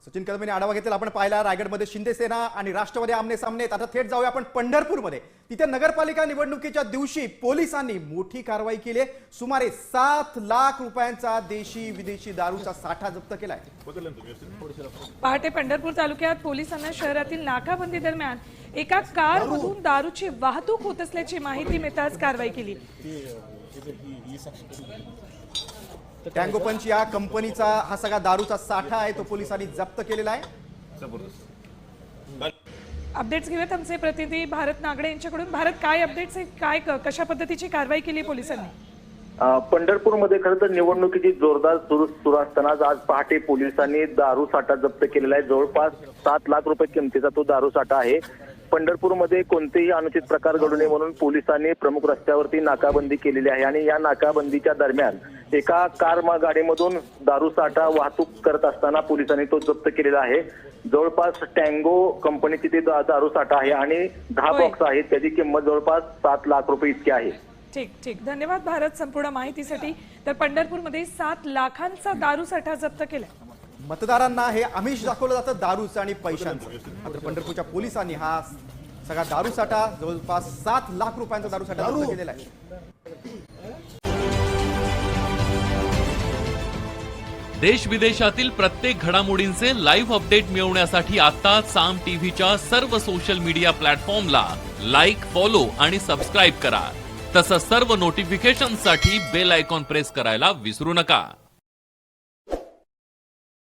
सचिन कदम यांनी आढावा घेतला. आपण पाहिला रायगडमध्ये शिंदे सेना आणि राष्ट्रवादी आमने सामने. आता थेट जाऊया आपण पंढरपूरमध्ये. तिथे नगरपालिका निवडणुकीच्या दिवशी पोलिसांनी मोठी कारवाई केली. सुमारे 7 लाख रुपयांचा देशी विदेशी दारूचा साठा जप्त केलाय. पहाटे पंढरपूर तालुक्यात पोलिसांना शहरातील नाकाबंदी दरम्यान एका कारमधून दारूची वाहतूक होत असल्याची माहिती मिळताच कारवाई केली. टँगो पंच या कंपनीचा हा सगळा दारूचा साठा आहे तो पोलिसांनी जप्त केलेला आहे. अपडेट्स घेऊयात आमचे प्रतिनिधी भारत नागडे यांच्याकडून. भारत, काय अपडेट्स आहेत, काय कशा पद्धतीची कारवाई केली पोलिसांनी? पंढरपूरमध्ये खरं तर निवडणुकीची जोरदार सुरू असतानाच आज पहाटे पोलिसांनी दारू साठा जप्त केलेला आहे. जवळपास 7 लाख रुपये किमतीचा तो दारू साठा आहे. पंढरपूरमध्ये कोणतेही अनुचित प्रकार घडू नये म्हणून पोलिसांनी प्रमुख रस्त्यावरती नाकाबंदी केलेली आहे आणि या नाकाबंदीच्या दरम्यान एका कार गाडीमधून दारू साठा वाहतूक करत असताना पोलिसांनी तो जप्त केलेला आहे. जवळपास टँगो कंपनीची ते दारू साठा आहे आणि 10 बॉक्स आहेत. त्याची किंमत जवळपास 7 लाख रुपये इतकी आहे. ठीक ठीक, धन्यवाद भारत संपूर्ण माहितीसाठी. तर पंढरपूरमध्ये 7 लाखांचा दारू साठा जप्त केलाय. मतदारांना हे आमिष दाखवलं जातं दारूचं आणि पैशांचं. मात्र पंढरपूरच्या पोलिसांनी हा सगळा दारू साठा जवळपास 7 लाख रुपयांचा दारू साठा जप्त केलेला आहे. देश विदेशातील प्रत्येक घडामोडींचे लाईव्ह अपडेट मिळवण्यासाठी आता साम टीव्हीच्या सर्व सोशल मीडिया प्लॅटफॉर्मला लाईक, फॉलो आणि सबस्क्राईब करा. तसंच सर्व नोटिफिकेशनसाठी बेल आयकॉन प्रेस करायला विसरू नका.